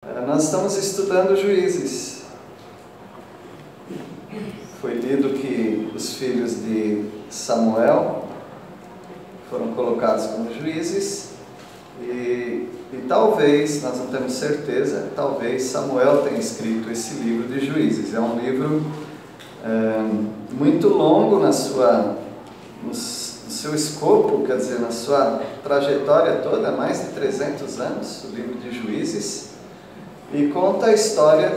Nós estamos estudando Juízes. Foi lido que os filhos de Samuel foram colocados como juízes e talvez, nós não temos certeza, talvez Samuel tenha escrito esse livro de Juízes. É um livro muito longo no seu escopo, quer dizer, na sua trajetória toda, mais de 300 anos, o livro de Juízes, e conta a história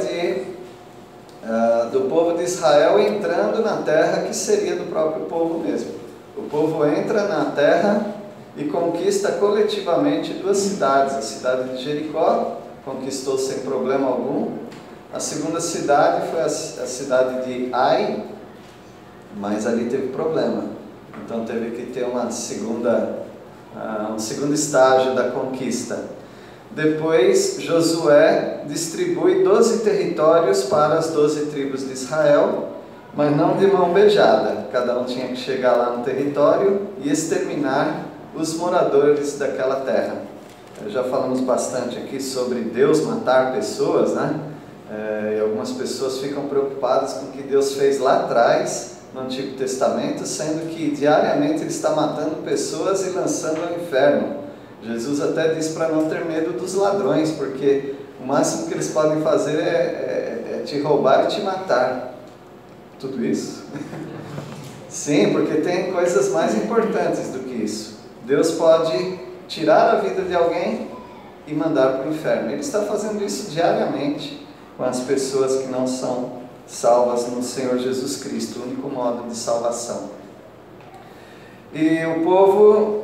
do povo de Israel entrando na terra que seria do próprio povo mesmo. O povo entra na terra e conquista coletivamente duas cidades. A cidade de Jericó conquistou sem problema algum. A segunda cidade foi a cidade de Ai, mas ali teve problema. Então teve que ter um segundo estágio da conquista. Depois Josué distribui 12 territórios para as 12 tribos de Israel, mas não de mão beijada. Cada um tinha que chegar lá no território e exterminar os moradores daquela terra. Já falamos bastante aqui sobre Deus matar pessoas, né? E algumas pessoas ficam preocupadas com o que Deus fez lá atrás, no Antigo Testamento, sendo que diariamente Ele está matando pessoas e lançando ao inferno. Jesus até diz para não ter medo dos ladrões, porque o máximo que eles podem fazer é te roubar e te matar. Tudo isso? Sim, porque tem coisas mais importantes do que isso. Deus pode tirar a vida de alguém e mandar para o inferno. Ele está fazendo isso diariamente com as pessoas que não são salvas no Senhor Jesus Cristo, o único modo de salvação. E o povo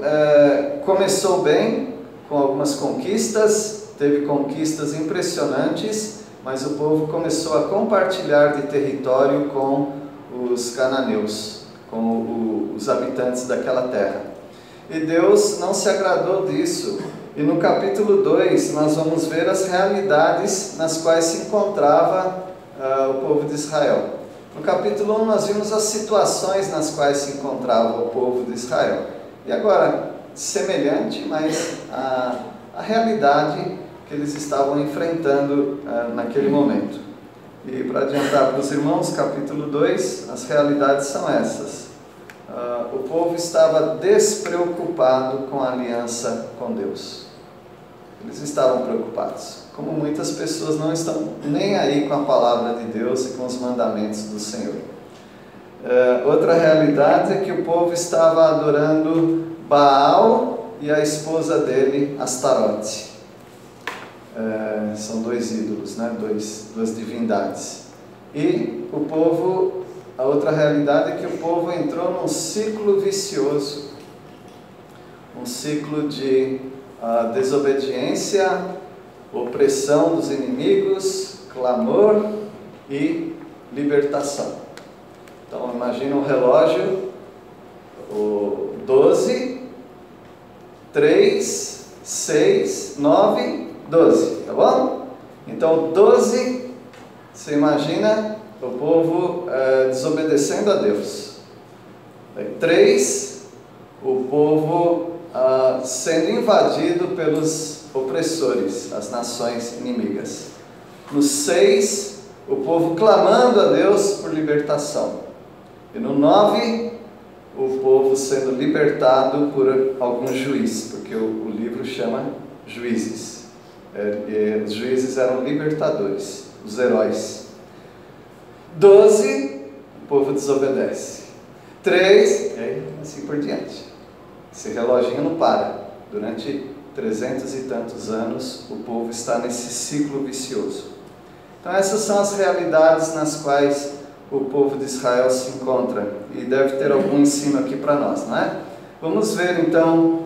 começou bem, com algumas conquistas, teve conquistas impressionantes, mas o povo começou a compartilhar de território com os cananeus, com os habitantes daquela terra. E Deus não se agradou disso. E no capítulo 2 nós vamos ver as realidades nas quais se encontrava o povo de Israel. No capítulo 1 nós vimos as situações nas quais se encontrava o povo de Israel. E agora, semelhante, mas a realidade que eles estavam enfrentando naquele momento. E para adiantar para os irmãos, capítulo 2, as realidades são essas. O povo estava despreocupado com a aliança com Deus. Eles estavam preocupados. Como muitas pessoas não estão nem aí com a palavra de Deus e com os mandamentos do Senhor. Outra realidade é que o povo estava adorando Baal e a esposa dele, Astarote. São dois ídolos, né? Duas divindades. E a outra realidade é que o povo entrou num ciclo vicioso, um ciclo de desobediência, opressão dos inimigos, clamor e libertação. Então imagina um relógio, o 12, 3, 6, 9, 12, tá bom? Então 12, você imagina o povo desobedecendo a Deus. 3, o povo sendo invadido pelos opressores, as nações inimigas. No 6, o povo clamando a Deus por libertação. E no 9, o povo sendo libertado por algum juiz, porque o livro chama Juízes. Os juízes eram libertadores, os heróis. 12, o povo desobedece. 3, assim por diante. Esse reloginho não para. Durante 300 e tantos anos, o povo está nesse ciclo vicioso. Então essas são as realidades nas quais o povo de Israel se encontra. E deve ter algum ensino aqui para nós, não é? Vamos ver então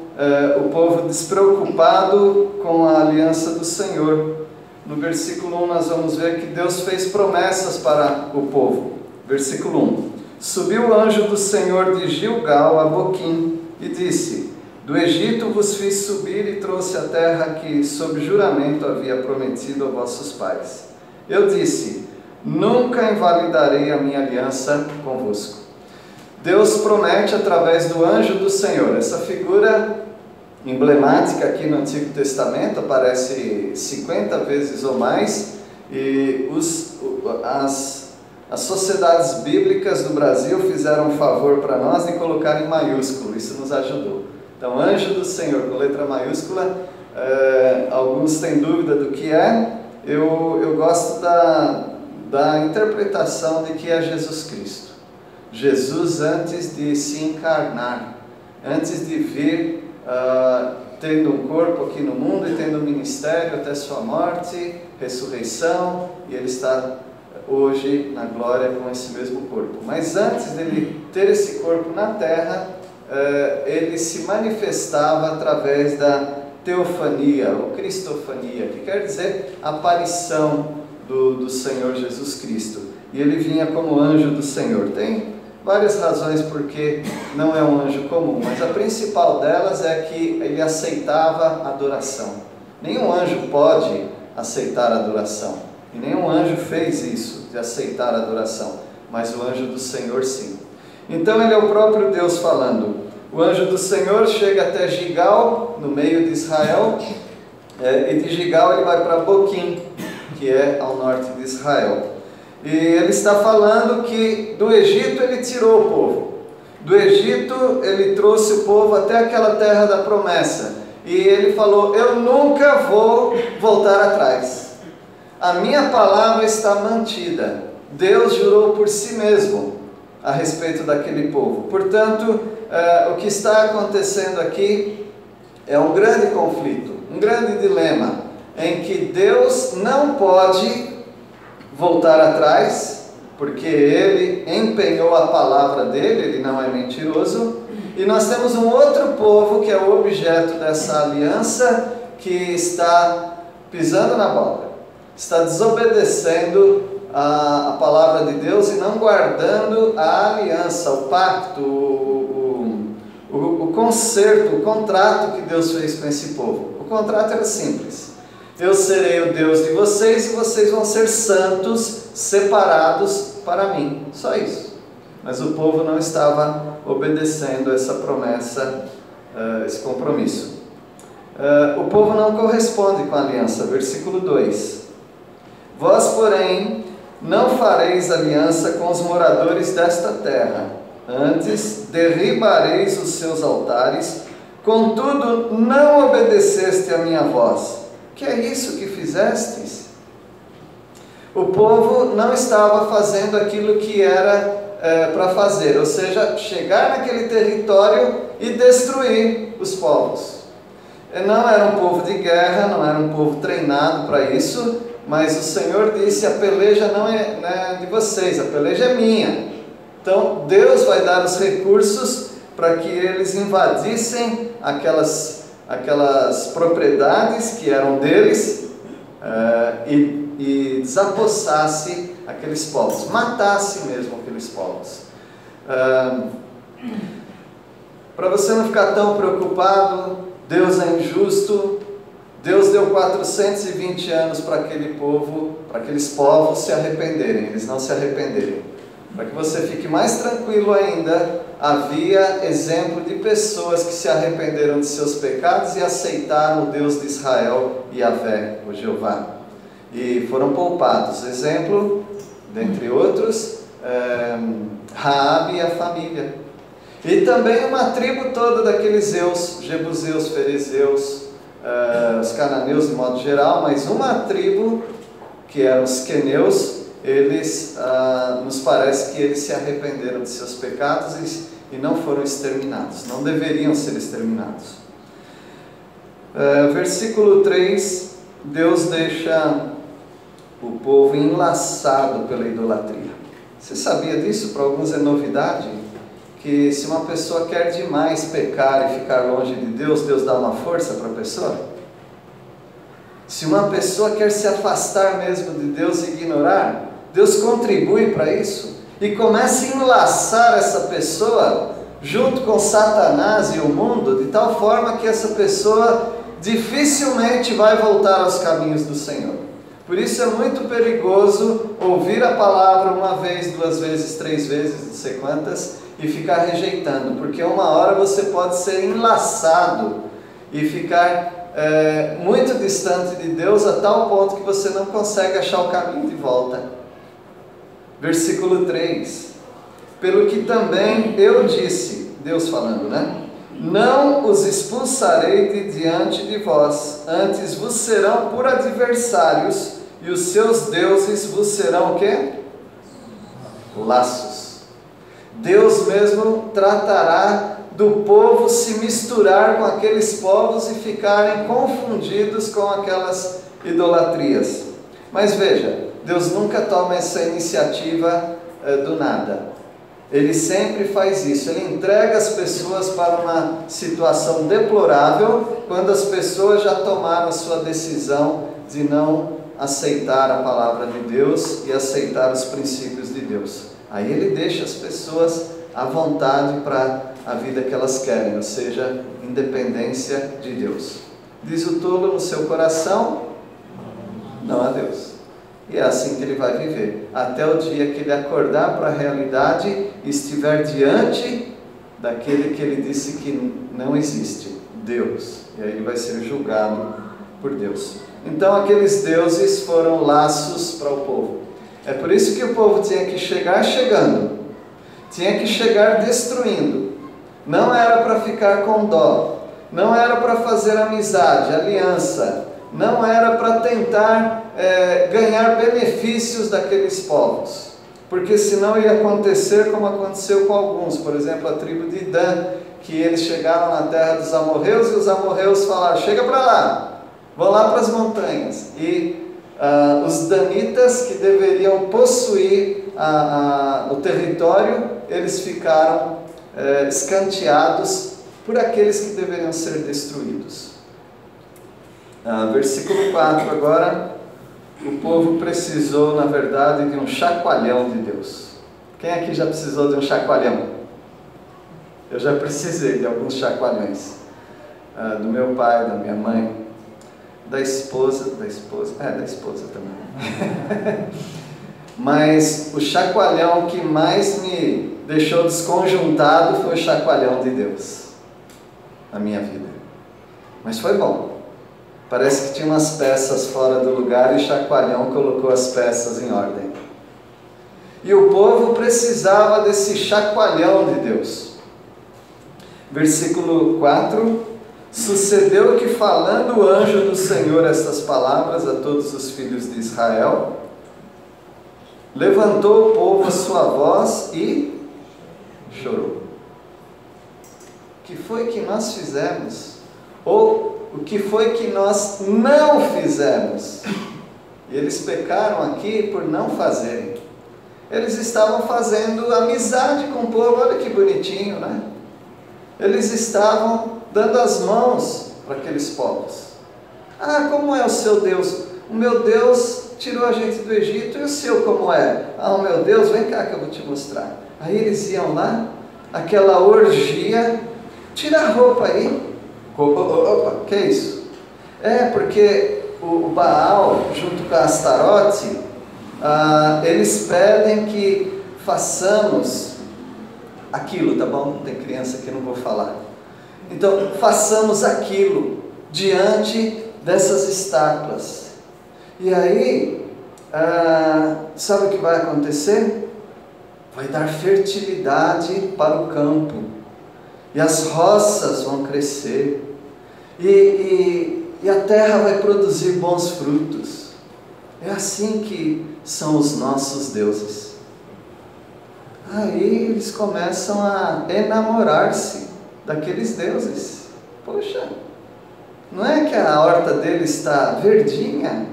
o povo despreocupado com a aliança do Senhor. No versículo 1 nós vamos ver que Deus fez promessas para o povo. Versículo 1. Subiu o anjo do Senhor de Gilgal a Boquim e disse: do Egito vos fiz subir e trouxe a terra que, sob juramento, havia prometido a vossos pais. Eu disse: nunca invalidarei a minha aliança convosco. Deus promete através do anjo do Senhor. Essa figura emblemática aqui no Antigo Testamento, aparece 50 vezes ou mais, e as sociedades bíblicas do Brasil fizeram um favor para nós de colocar em maiúsculo, isso nos ajudou. Então, anjo do Senhor, com letra maiúscula, alguns têm dúvida do que é, eu gosto da interpretação de que é Jesus Cristo. Jesus antes de se encarnar, antes de vir tendo um corpo aqui no mundo e tendo um ministério até sua morte, ressurreição, e ele está hoje na glória com esse mesmo corpo. Mas antes dele ter esse corpo na terra, ele se manifestava através da teofania ou cristofania, que quer dizer aparição do Senhor Jesus Cristo. E ele vinha como anjo do Senhor. Tem várias razões porque não é um anjo comum, mas a principal delas é que ele aceitava adoração. Nenhum anjo pode aceitar adoração, e nenhum anjo fez isso, de aceitar adoração, mas o anjo do Senhor sim. Então ele é o próprio Deus falando. O anjo do Senhor chega até Gigal, no meio de Israel, e de Gigal ele vai para Boquim, que é ao norte de Israel. E ele está falando que do Egito ele tirou o povo. Do Egito ele trouxe o povo até aquela terra da promessa. E ele falou: eu nunca vou voltar atrás. A minha palavra está mantida. Deus jurou por si mesmo a respeito daquele povo. Portanto, o que está acontecendo aqui é um grande conflito, um grande dilema, em que Deus não pode voltar atrás, porque ele empenhou a palavra dele, ele não é mentiroso, e nós temos um outro povo que é o objeto dessa aliança, que está pisando na bola, está desobedecendo a palavra de Deus e não guardando a aliança, o pacto, o concerto, o contrato que Deus fez com esse povo. O contrato era simples: eu serei o Deus de vocês e vocês vão ser santos, separados para mim. Só isso. Mas o povo não estava obedecendo essa promessa, esse compromisso. O povo não corresponde com a aliança. Versículo 2. Vós, porém, não fareis aliança com os moradores desta terra. Antes, derribareis os seus altares. Contudo, não obedeceste a minha voz. Que é isso que fizestes? O povo não estava fazendo aquilo que era para fazer, ou seja, chegar naquele território e destruir os povos. Não era um povo de guerra, não era um povo treinado para isso, mas o Senhor disse: a peleja não é de vocês, a peleja é minha. Então Deus vai dar os recursos para que eles invadissem aquelas propriedades que eram deles, e desapossasse aqueles povos, matasse mesmo aqueles povos. Para você não ficar tão preocupado, Deus é injusto. Deus deu 420 anos para aquele povo, para aqueles povos se arrependerem, eles não se arrependerem. Para que você fique mais tranquilo ainda, havia exemplo de pessoas que se arrependeram de seus pecados e aceitaram o Deus de Israel, Yahvé, o Jeová, e foram poupados. Exemplo, dentre outros, Raabe e a família. E também uma tribo toda daqueles jebuseus, ferezeus, os cananeus de modo geral, mas uma tribo, que eram os queneus, eles, nos parece que eles se arrependeram de seus pecados e não foram exterminados, não deveriam ser exterminados. Versículo 3, Deus deixa o povo enlaçado pela idolatria. Você sabia disso? Para alguns é novidade, que se uma pessoa quer demais pecar e ficar longe de Deus, Deus dá uma força para a pessoa? Se uma pessoa quer se afastar mesmo de Deus e ignorar, Deus contribui para isso e começa a enlaçar essa pessoa junto com Satanás e o mundo, de tal forma que essa pessoa dificilmente vai voltar aos caminhos do Senhor. Por isso é muito perigoso ouvir a palavra uma vez, duas vezes, três vezes, não sei quantas, e ficar rejeitando, porque uma hora você pode ser enlaçado e ficar muito distante de Deus a tal ponto que você não consegue achar o caminho de volta. Versículo 3: pelo que também eu disse, Deus falando, né? Não os expulsarei de diante de vós, antes vos serão por adversários, e os seus deuses vos serão o quê? Laços. Deus mesmo tratará do povo se misturar com aqueles povos e ficarem confundidos com aquelas idolatrias. Mas veja, Deus nunca toma essa iniciativa do nada. Ele sempre faz isso. Ele entrega as pessoas para uma situação deplorável quando as pessoas já tomaram a sua decisão de não aceitar a palavra de Deus e aceitar os princípios de Deus. Aí ele deixa as pessoas à vontade para a vida que elas querem, ou seja, independência de Deus. Diz o tolo no seu coração, não a Deus. E é assim que ele vai viver, até o dia que ele acordar para a realidade e estiver diante daquele que ele disse que não existe, Deus. E aí ele vai ser julgado por Deus. Então aqueles deuses foram laços para o povo. É por isso que o povo tinha que chegar chegando, tinha que chegar destruindo. Não era para ficar com dó, não era para fazer amizade, aliança, não era para tentar ganhar benefícios daqueles povos, porque senão ia acontecer como aconteceu com alguns, por exemplo a tribo de Dan, que eles chegaram na terra dos amorreus e os amorreus falaram, chega para lá, vão lá para as montanhas, e os danitas que deveriam possuir o território, eles ficaram escanteados por aqueles que deveriam ser destruídos. Versículo 4 agora, o povo precisou na verdade de um chacoalhão de Deus. Quem aqui já precisou de um chacoalhão? Eu já precisei de alguns chacoalhões, do meu pai, da minha mãe, da esposa também. Mas o chacoalhão que mais me deixou desconjuntado foi o chacoalhão de Deus na minha vida. Mas foi bom. Parece que tinha umas peças fora do lugar e o chacoalhão colocou as peças em ordem. E o povo precisava desse chacoalhão de Deus. Versículo 4: sucedeu que, falando o anjo do Senhor estas palavras a todos os filhos de Israel, levantou o povo a sua voz e chorou. O que foi que nós fizemos? Ou o que foi que nós não fizemos? E eles pecaram aqui por não fazerem. Eles estavam fazendo amizade com o povo, olha que bonitinho, né? Eles estavam dando as mãos para aqueles povos. Ah, como é o seu Deus? O meu Deus tirou a gente do Egito, e o seu como é? Ah, o meu Deus, vem cá que eu vou te mostrar. Aí eles iam lá, aquela orgia, tira a roupa aí. Opa, que é isso? É porque o Baal, junto com a Astarote, eles pedem que façamos aquilo, tá bom? Tem criança que eu não vou falar. Então, façamos aquilo diante dessas estátuas. E aí, sabe o que vai acontecer? Vai dar fertilidade para o campo. E as roças vão crescer. E a terra vai produzir bons frutos. É assim que são os nossos deuses. Aí eles começam a enamorar-se daqueles deuses. Poxa, não é que a horta dele está verdinha?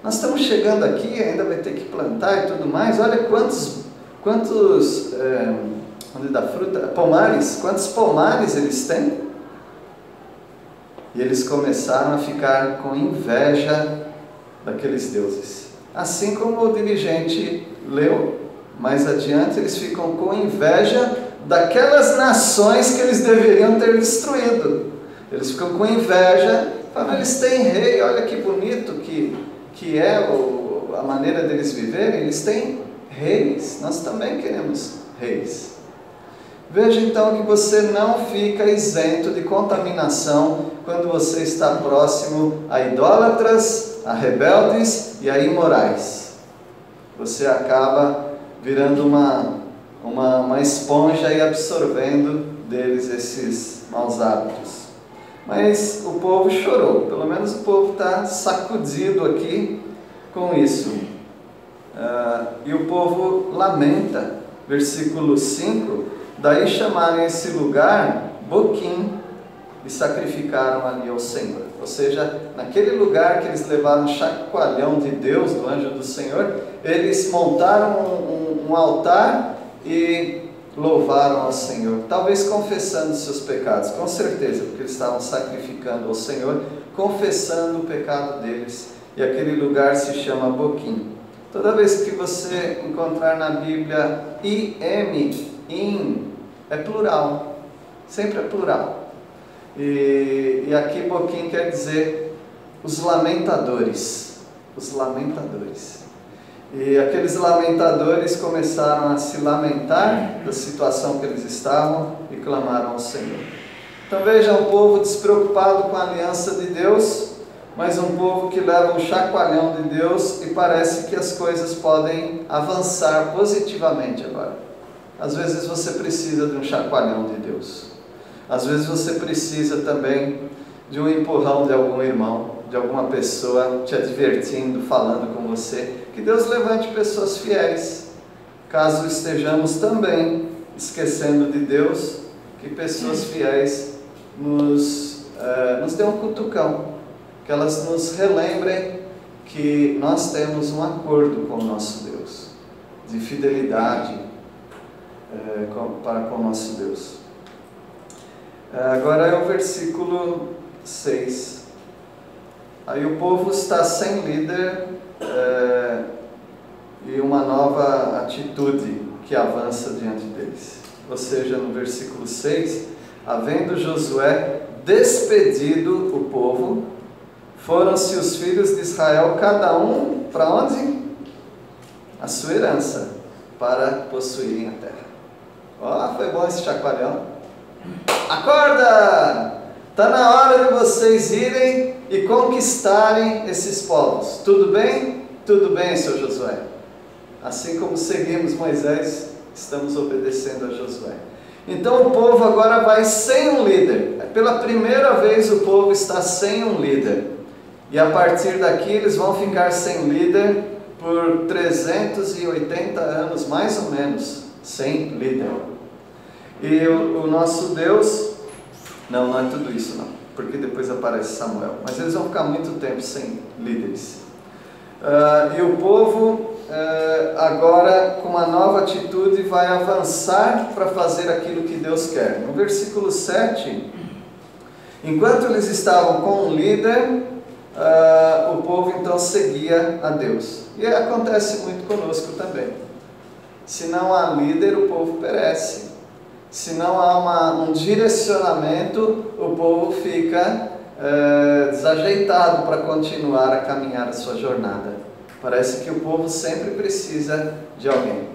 Nós estamos chegando aqui, ainda vai ter que plantar e tudo mais. Olha quantos onde dá fruta? Pomares. Quantos pomares eles têm? E eles começaram a ficar com inveja daqueles deuses. Assim como o dirigente leu, mais adiante eles ficam com inveja daquelas nações que eles deveriam ter destruído. Eles ficam com inveja, falando, eles têm rei, olha que bonito que é a maneira deles viverem, eles têm reis, nós também queremos reis. Veja então que você não fica isento de contaminação quando você está próximo a idólatras, a rebeldes e a imorais. Você acaba virando uma esponja e absorvendo deles esses maus hábitos. Mas o povo chorou, pelo menos o povo está sacudido aqui com isso. E o povo lamenta, versículo 5, daí chamaram esse lugar Boquim e sacrificaram ali ao Senhor. Ou seja, naquele lugar que eles levaram o chacoalhão de Deus, do anjo do Senhor, eles montaram um altar e louvaram ao Senhor, talvez confessando seus pecados, com certeza, porque eles estavam sacrificando ao Senhor, confessando o pecado deles, e aquele lugar se chama Boquim. Toda vez que você encontrar na Bíblia im, é plural, sempre é plural, e aqui Boquim quer dizer os lamentadores, e aqueles lamentadores começaram a se lamentar da situação que eles estavam e clamaram ao Senhor. Então veja, um povo despreocupado com a aliança de Deus, mas um povo que leva um chacoalhão de Deus e parece que as coisas podem avançar positivamente agora. Às vezes você precisa de um chacoalhão de Deus. Às vezes você precisa também de um empurrão de algum irmão, de alguma pessoa te advertindo, falando com você. Que Deus levante pessoas fiéis, caso estejamos também esquecendo de Deus, que pessoas fiéis nos dê um cutucão, que elas nos relembrem que nós temos um acordo com o nosso Deus, de fidelidade para com o nosso Deus. Agora é o versículo 6. Aí o povo está sem líder e uma nova atitude que avança diante deles. Ou seja, no versículo 6, havendo Josué despedido o povo, foram-se os filhos de Israel, cada um para onde? A sua herança, para possuírem a terra. Foi bom esse chacoalhão. Acorda! Está na hora de vocês irem e conquistarem esses povos. Tudo bem? Tudo bem, seu Josué. Assim como seguimos Moisés, estamos obedecendo a Josué. Então o povo agora vai sem um líder. Pela primeira vez o povo está sem um líder. E a partir daqui eles vão ficar sem líder por 380 anos, mais ou menos, sem líder. E o nosso Deus... Não é tudo isso não, porque depois aparece Samuel. Mas eles vão ficar muito tempo sem líderes. E o povo agora, com uma nova atitude, vai avançar para fazer aquilo que Deus quer. No versículo 7, enquanto eles estavam com um líder, o povo então seguia a Deus. E acontece muito conosco também. Se não há líder, o povo perece. Se não há um direcionamento, o povo fica desajeitado para continuar a caminhar a sua jornada. Parece que o povo sempre precisa de alguém.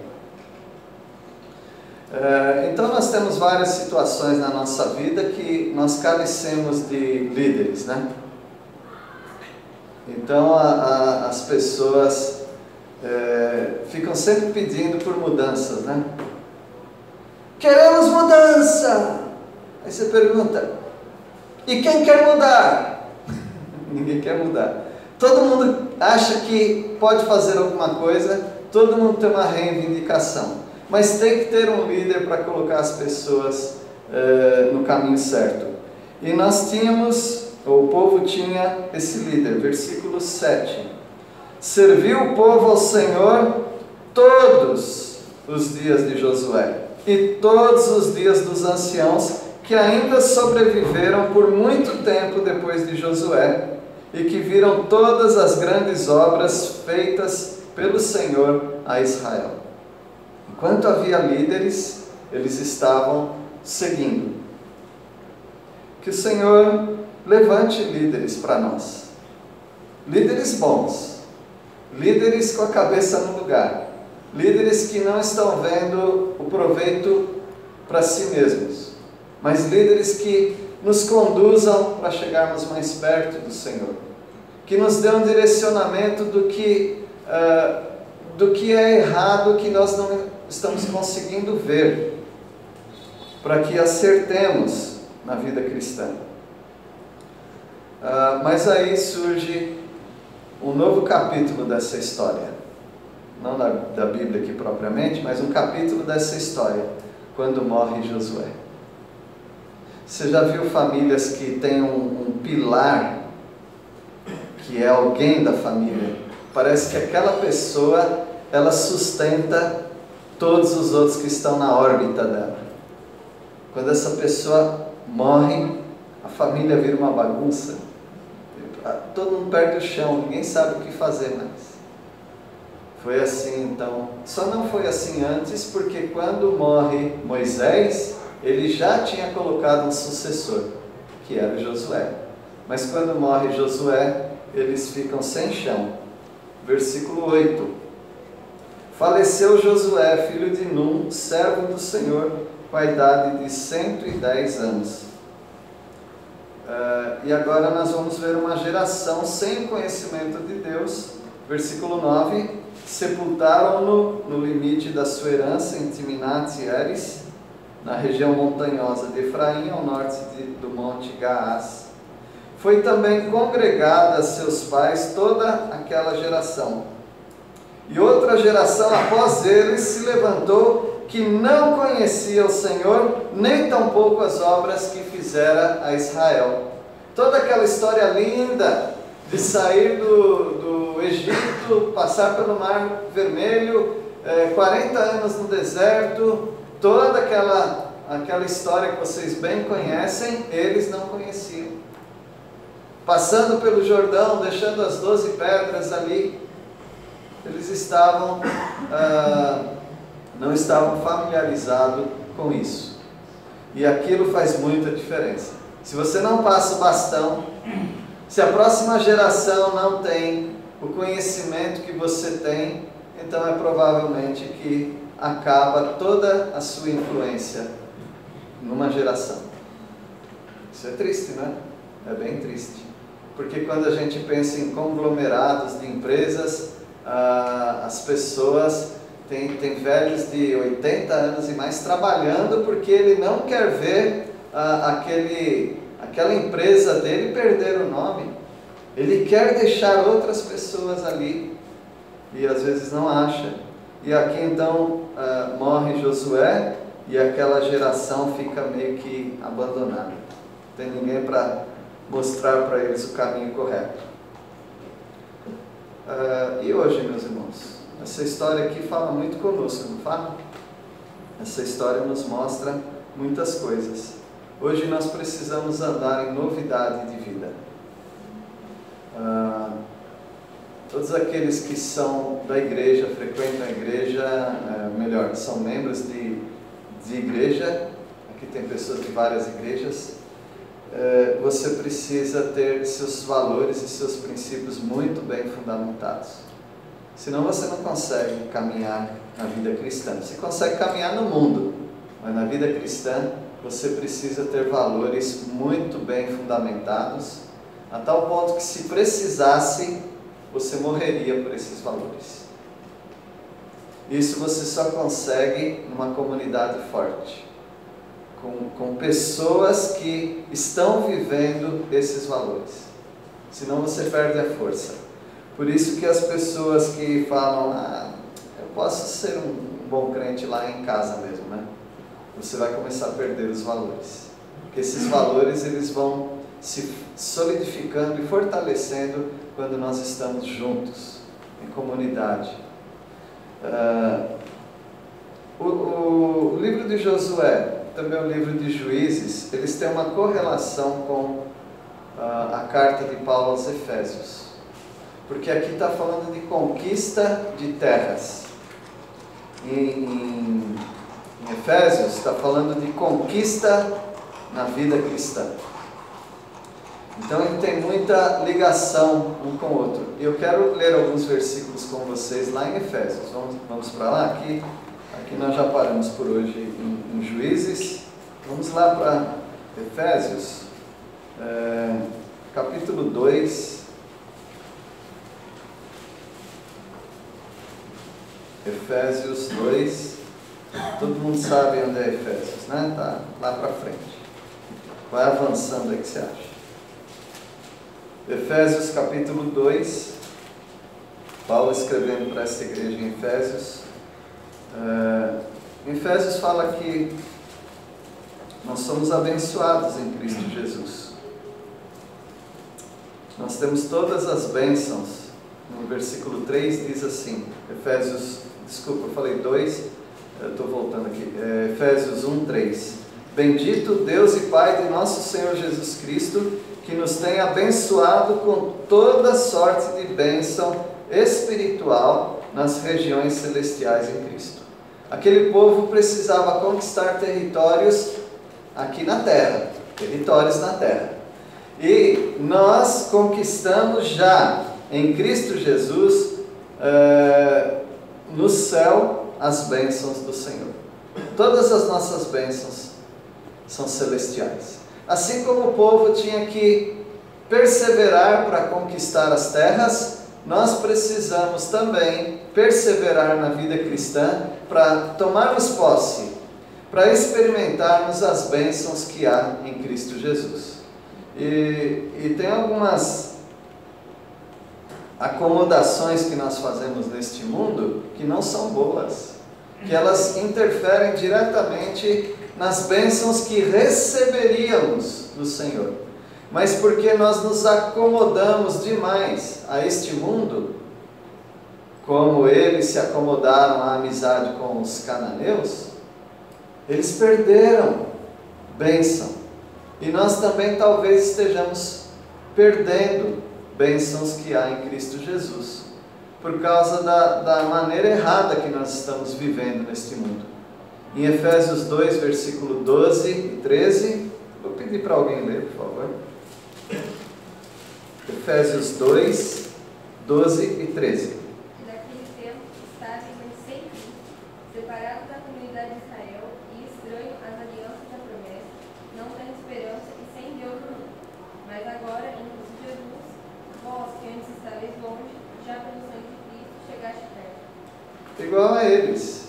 Então nós temos várias situações na nossa vida que nós carecemos de líderes, né? Então as pessoas ficam sempre pedindo por mudanças, né? Queremos mudança! Aí você pergunta, e quem quer mudar? Ninguém quer mudar. Todo mundo acha que pode fazer alguma coisa, todo mundo tem uma reivindicação, mas tem que ter um líder para colocar as pessoas no caminho certo. E nós tínhamos, o povo tinha esse líder, versículo 7. Serviu o povo ao Senhor todos os dias de Josué e todos os dias dos anciãos que ainda sobreviveram por muito tempo depois de Josué e que viram todas as grandes obras feitas pelo Senhor a Israel. Enquanto havia líderes, eles estavam seguindo. Que o Senhor levante líderes para nós. Líderes bons. Líderes com a cabeça no lugar. Líderes que não estão vendo o proveito para si mesmos, mas líderes que nos conduzam para chegarmos mais perto do Senhor, que nos dê um direcionamento do que é errado, que nós não estamos conseguindo ver, para que acertemos na vida cristã. Mas aí surge um novo capítulo dessa história, não da Bíblia aqui propriamente, mas um capítulo dessa história, quando morre Josué. Você já viu famílias que têm um pilar, que é alguém da família? Parece que aquela pessoa, ela sustenta todos os outros que estão na órbita dela. Quando essa pessoa morre, a família vira uma bagunça. Todo mundo perde o chão, ninguém sabe o que fazer mais. Foi assim então. Só não foi assim antes, porque quando morre Moisés, ele já tinha colocado um sucessor, que era Josué. Mas quando morre Josué, eles ficam sem chão. Versículo 8. Faleceu Josué, filho de Num, servo do Senhor, com a idade de 110 anos. E agora nós vamos ver uma geração sem conhecimento de Deus. Versículo 9. Sepultaram-no no limite da sua herança em Timnat-Heres, na região montanhosa de Efraim, ao norte do monte Gaás. Foi também congregada a seus pais toda aquela geração. E outra geração após eles se levantou, que não conhecia o Senhor, nem tampouco as obras que fizera a Israel. Toda aquela história linda de sair do Egito, passar pelo Mar Vermelho, 40 anos no deserto, toda aquela história que vocês bem conhecem, eles não conheciam. Passando pelo Jordão, deixando as 12 pedras ali, eles não estavam familiarizados com isso. E aquilo faz muita diferença. Se você não passa o bastão, se a próxima geração não tem o conhecimento que você tem, então é provavelmente que acaba toda a sua influência numa geração. Isso é triste, né? É bem triste. Porque quando a gente pensa em conglomerados de empresas, as pessoas têm velhos de 80 anos e mais trabalhando porque ele não quer ver aquela empresa dele perder o nome. Ele quer deixar outras pessoas ali e às vezes não acha. E aqui então morre Josué e aquela geração fica meio que abandonada. Não tem ninguém para mostrar para eles o caminho correto. E hoje, meus irmãos, essa história aqui fala muito conosco, não fala? Essa história nos mostra muitas coisas. Hoje nós precisamos andar em novidade de vida. Todos aqueles que são da igreja, frequentam a igreja, são membros de igreja, aqui tem pessoas de várias igrejas, você precisa ter seus valores e seus princípios muito bem fundamentados. Senão você não consegue caminhar na vida cristã. Você consegue caminhar no mundo, mas na vida cristã você precisa ter valores muito bem fundamentados, a tal ponto que se precisasse, você morreria por esses valores. Isso você só consegue numa comunidade forte, com pessoas que estão vivendo esses valores. Senão você perde a força. Por isso que as pessoas que falam, eu posso ser um bom crente lá em casa mesmo, né? Você vai começar a perder os valores. Porque esses valores eles vão se solidificando e fortalecendo quando nós estamos juntos, em comunidade. O livro de Josué, também o livro de Juízes, eles têm uma correlação com a carta de Paulo aos Efésios. Porque aqui está falando de conquista de terras. Em Efésios está falando de conquista na vida cristã. Então ele tem muita ligação um com o outro. E eu quero ler alguns versículos com vocês lá em Efésios. Vamos para lá aqui. Aqui nós já paramos por hoje em Juízes. Vamos lá para Efésios, capítulo 2. Efésios 2. Todo mundo sabe onde é Efésios, né? Tá lá para frente. Vai avançando aí, que você acha? Efésios capítulo 2. Paulo escrevendo para essa igreja em Efésios. Efésios fala que nós somos abençoados em Cristo Jesus. Nós temos todas as bênçãos. No versículo 3 diz assim, eu falei 2, eu estou voltando aqui, Efésios 1, 3. Bendito Deus e Pai de nosso Senhor Jesus Cristo, que nos tem abençoado com toda sorte de bênção espiritual nas regiões celestiais em Cristo. Aquele povo precisava conquistar territórios aqui na terra, territórios na terra. E nós conquistamos já em Cristo Jesus, no céu, as bênçãos do Senhor. Todas as nossas bênçãos são celestiais. Assim como o povo tinha que perseverar para conquistar as terras, nós precisamos também perseverar na vida cristã para tomarmos posse, para experimentarmos as bênçãos que há em Cristo Jesus. E tem algumas acomodações que nós fazemos neste mundo que não são boas, que elas interferem diretamente nas bênçãos que receberíamos do Senhor. Mas porque nós nos acomodamos demais a este mundo, como eles se acomodaram à amizade com os cananeus, eles perderam bênção. E nós também talvez estejamos perdendo bênçãos que há em Cristo Jesus, por causa da maneira errada que nós estamos vivendo neste mundo. Em Efésios 2, versículo 12 e 13, vou pedir para alguém ler, por favor. Efésios 2, 12 e 13. Naquele tempo, estáveis sem fim, separados da comunidade de Israel e estranho às alianças da promessa, não tendo esperança e sem Deus no mundo. Mas agora, em Cristo Jesus, vós que antes estáveis longe, já pelo sangue de Cristo chegaste perto. Igual a eles.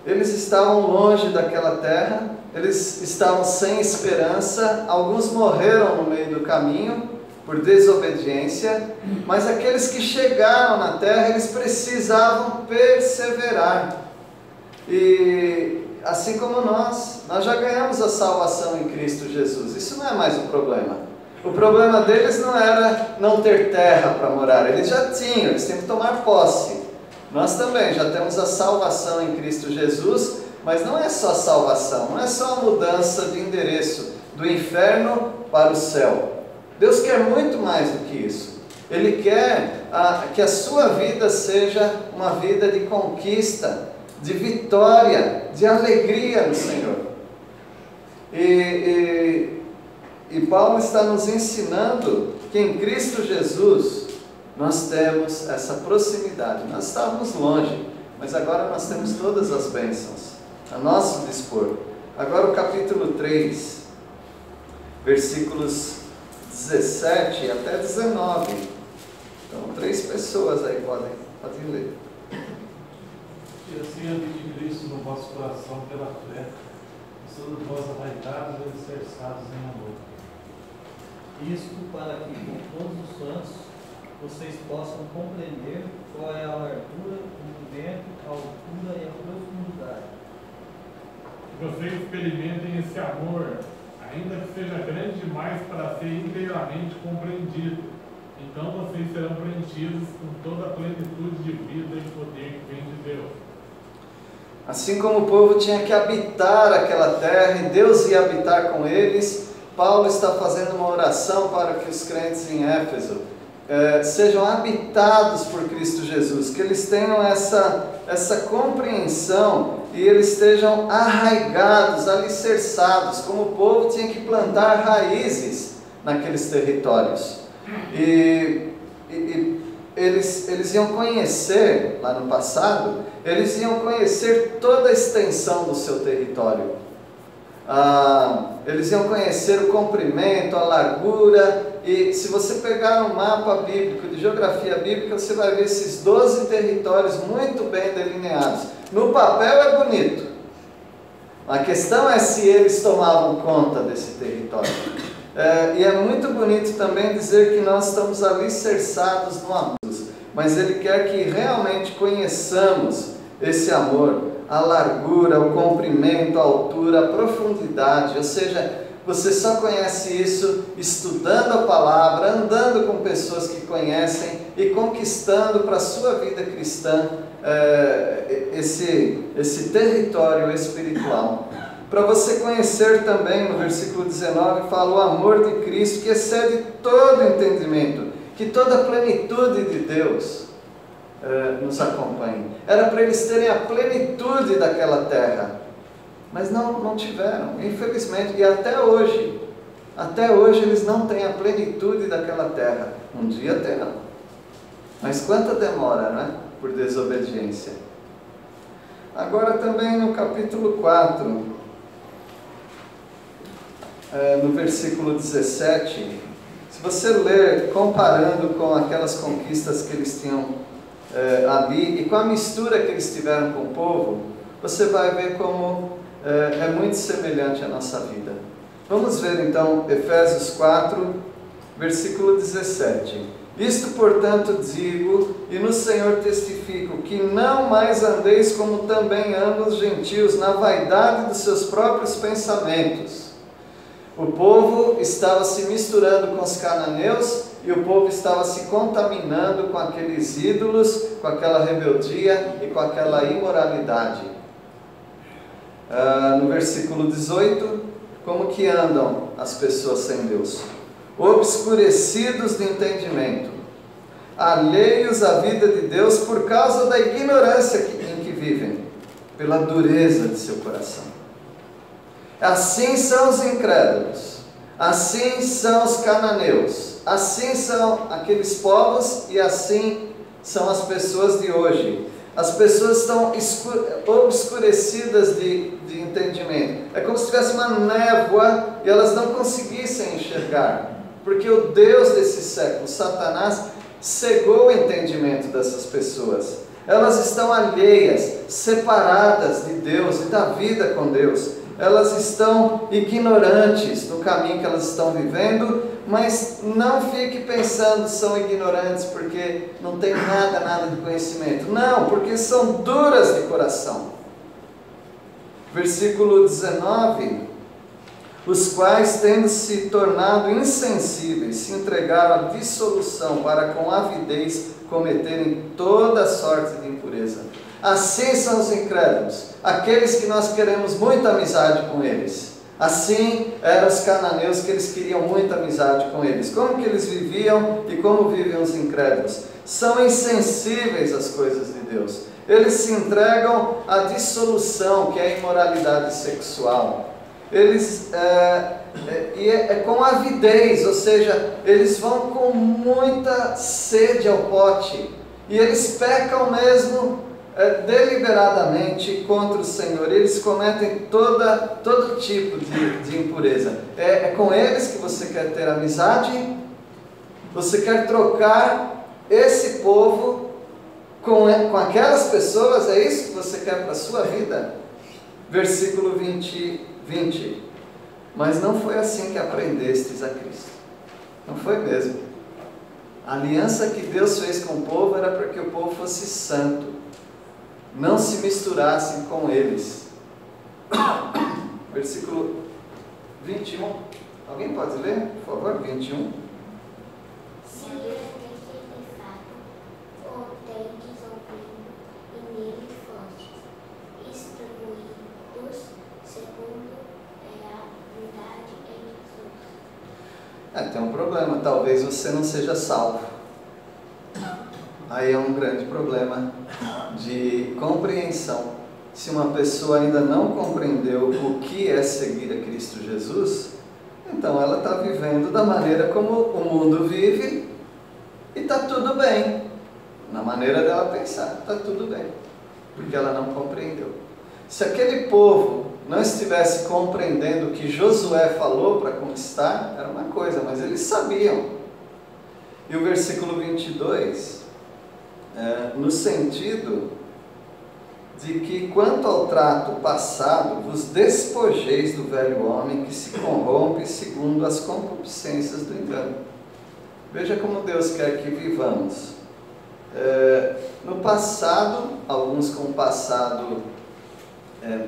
Eles estavam longe daquela terra, eles estavam sem esperança, alguns morreram no meio do caminho por desobediência, mas aqueles que chegaram na terra, eles precisavam perseverar. E assim como nós já ganhamos a salvação em Cristo Jesus. Isso não é mais o problema. O problema deles não era não ter terra para morar, eles já tinham, eles têm que tomar posse. Nós também já temos a salvação em Cristo Jesus, mas não é só salvação, não é só a mudança de endereço do inferno para o céu. Deus quer muito mais do que isso. Ele quer que a sua vida seja uma vida de conquista, de vitória, de alegria no Senhor. E Paulo está nos ensinando que em Cristo Jesus nós temos essa proximidade. Nós estávamos longe, mas agora nós temos todas as bênçãos a nosso dispor. Agora o capítulo 3, versículos 17 até 19. Então 3 pessoas aí podem ler. E assim habite Cristo no vosso coração pela fé, sendo vós arraigados e alicerçados em amor. Isto para que com todos os santos vocês possam compreender qual é a largura, o comprimento, a altura e a profundidade. Que vocês experimentem esse amor, ainda que seja grande demais para ser inteiramente compreendido. Então vocês serão preenchidos com toda a plenitude de vida e poder que vem de Deus. Assim como o povo tinha que habitar aquela terra e Deus ia habitar com eles, Paulo está fazendo uma oração para que os crentes em Éfeso sejam habitados por Cristo Jesus, que eles tenham essa compreensão e eles estejam arraigados, alicerçados, como o povo tinha que plantar raízes naqueles territórios. E eles iam conhecer, lá no passado, eles iam conhecer toda a extensão do seu território. Eles iam conhecer o comprimento, a largura, e se você pegar um mapa bíblico, de geografia bíblica, você vai ver esses 12 territórios muito bem delineados. No papel é bonito, a questão é se eles tomavam conta desse território. E é muito bonito também dizer que nós estamos alicerçados no amor, mas Ele quer que realmente conheçamos esse amor, a largura, o comprimento, a altura, a profundidade. Ou seja, você só conhece isso estudando a palavra, andando com pessoas que conhecem e conquistando para a sua vida cristã esse território espiritual. Para você conhecer também, no versículo 19, fala o amor de Cristo que excede todo entendimento, que toda a plenitude de Deus nos acompanhe. Era para eles terem a plenitude daquela terra, mas não tiveram, infelizmente, e até hoje eles não têm a plenitude daquela terra. Um dia terão, mas quanta demora, não é? Por desobediência. Agora também no capítulo 4, no versículo 17, se você ler comparando com aquelas conquistas que eles tinham ali e com a mistura que eles tiveram com o povo, você vai ver como é muito semelhante à nossa vida. Vamos ver então Efésios 4, versículo 17. Isto, portanto, digo, e no Senhor testifico, que não mais andeis como também andam os gentios, na vaidade dos seus próprios pensamentos. O povo estava se misturando com os cananeus, e o povo estava se contaminando com aqueles ídolos, com aquela rebeldia e com aquela imoralidade. No versículo 18, como que andam as pessoas sem Deus? Obscurecidos de entendimento, alheios à vida de Deus por causa da ignorância em que vivem, pela dureza de seu coração. Assim são os incrédulos, assim são os cananeus, assim são aqueles povos e assim são as pessoas de hoje. As pessoas estão obscurecidas de entendimento. É como se tivesse uma névoa e elas não conseguissem enxergar. Porque o Deus desse século, Satanás, cegou o entendimento dessas pessoas. Elas estão alheias, separadas de Deus e da vida com Deus. Elas estão ignorantes do caminho que elas estão vivendo, mas não fique pensando que são ignorantes porque não tem nada de conhecimento. Não, porque são duras de coração. Versículo 19, os quais, tendo se tornado insensíveis, se entregaram à dissolução para com avidez cometerem toda sorte de impureza. Assim são os incrédulos, aqueles que nós queremos muita amizade com eles. Assim eram os cananeus, que eles queriam muita amizade com eles. Como que eles viviam e como vivem os incrédulos? São insensíveis às coisas de Deus. Eles se entregam à dissolução, que é a imoralidade sexual. Eles é com avidez, ou seja, eles vão com muita sede ao pote. E eles pecam mesmo deliberadamente contra o Senhor. Eles cometem todo tipo de impureza. É com eles que você quer ter amizade? Você quer trocar esse povo com aquelas pessoas? É isso que você quer para a sua vida? Versículo 20. Mas não foi assim que aprendestes a Cristo. Não foi mesmo. A aliança que Deus fez com o povo era para que o povo fosse santo. Não se misturassem com eles. Versículo 21. Alguém pode ler, por favor? 21. Se de fato o tendes ouvido e nele fostes instruídos segundo a verdade em Jesus. Tem um problema, talvez você não seja salvo. Aí é um grande problema de compreensão. Se uma pessoa ainda não compreendeu o que é seguir a Cristo Jesus, então ela está vivendo da maneira como o mundo vive e está tudo bem. na maneira dela pensar, está tudo bem, porque ela não compreendeu. Se aquele povo não estivesse compreendendo o que Josué falou para conquistar, era uma coisa, mas eles sabiam. E o versículo 22, no sentido de que quanto ao trato passado, vos despojeis do velho homem que se corrompe segundo as concupiscências do engano. Veja como Deus quer que vivamos. No passado, alguns com um passado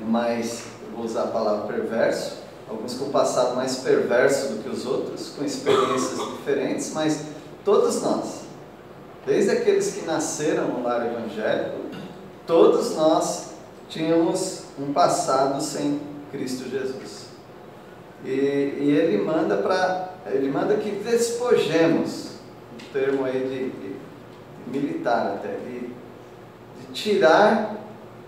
mais, vou usar a palavra perverso, alguns com um passado mais perverso do que os outros, com experiências diferentes, mas todos nós, desde aqueles que nasceram no lar evangélico, todos nós tínhamos um passado sem Cristo Jesus. E Ele manda que despojemos, um termo aí de militar até, de tirar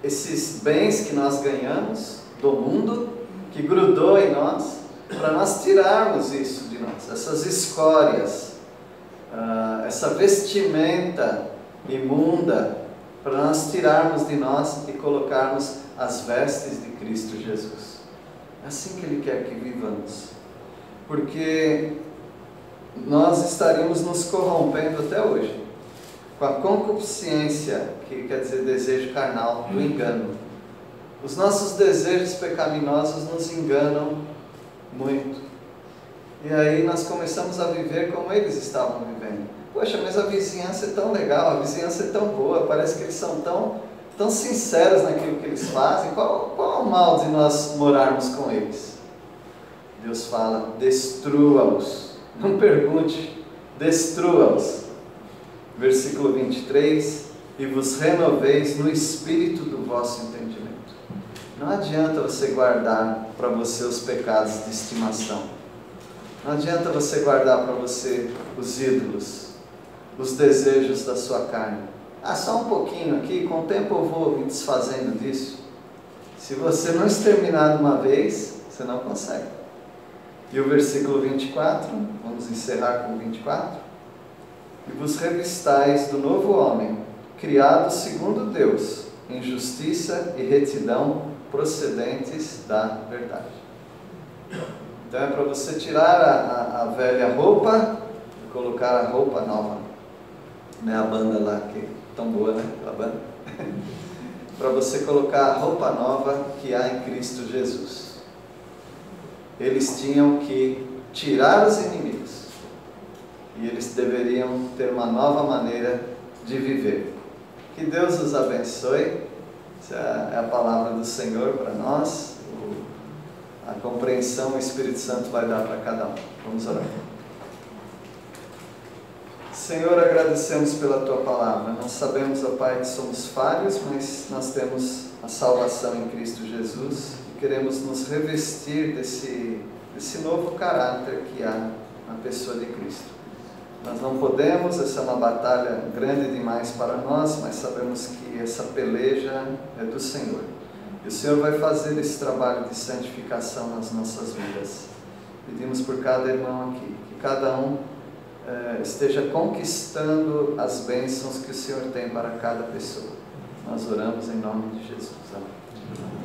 esses bens que nós ganhamos do mundo, que grudou em nós, para nós tirarmos isso de nós, essas escórias, essa vestimenta imunda, para nós tirarmos de nós e colocarmos as vestes de Cristo Jesus. É assim que Ele quer que vivamos, porque nós estaríamos nos corrompendo até hoje, com a concupiscência, que quer dizer desejo carnal, do engano. Os nossos desejos pecaminosos nos enganam muito. E aí nós começamos a viver como eles estavam vivendo. Poxa, mas a vizinhança é tão legal, a vizinhança é tão boa, parece que eles são tão sinceros naquilo que eles fazem. Qual o mal de nós morarmos com eles? Deus fala, destrua-os. Não pergunte, destrua-os. Versículo 23, e vos renoveis no espírito do vosso entendimento. Não adianta você guardar para você os pecados de estimação. Não adianta você guardar para você os ídolos, os desejos da sua carne. Só um pouquinho aqui, com o tempo eu vou me desfazendo disso. Se você não exterminar de uma vez, você não consegue. E o versículo 24, vamos encerrar com o 24. E vos revistais do novo homem, criado segundo Deus, em justiça e retidão procedentes da verdade. Então é para você tirar a velha roupa e colocar a roupa nova. Não é a banda lá que é tão boa, né? A banda. Para você colocar a roupa nova que há em Cristo Jesus. Eles tinham que tirar os inimigos. E eles deveriam ter uma nova maneira de viver. Que Deus os abençoe. Essa é a palavra do Senhor para nós. A compreensão o Espírito Santo vai dar para cada um. Vamos orar. Senhor, agradecemos pela Tua palavra. Nós sabemos, ó Pai, que somos falhos, mas nós temos a salvação em Cristo Jesus e queremos nos revestir desse novo caráter que há na pessoa de Cristo. Nós não podemos, essa é uma batalha grande demais para nós, mas sabemos que essa peleja é do Senhor. E o Senhor vai fazer esse trabalho de santificação nas nossas vidas. Pedimos por cada irmão aqui, que cada um esteja conquistando as bênçãos que o Senhor tem para cada pessoa. Nós oramos em nome de Jesus. Amém.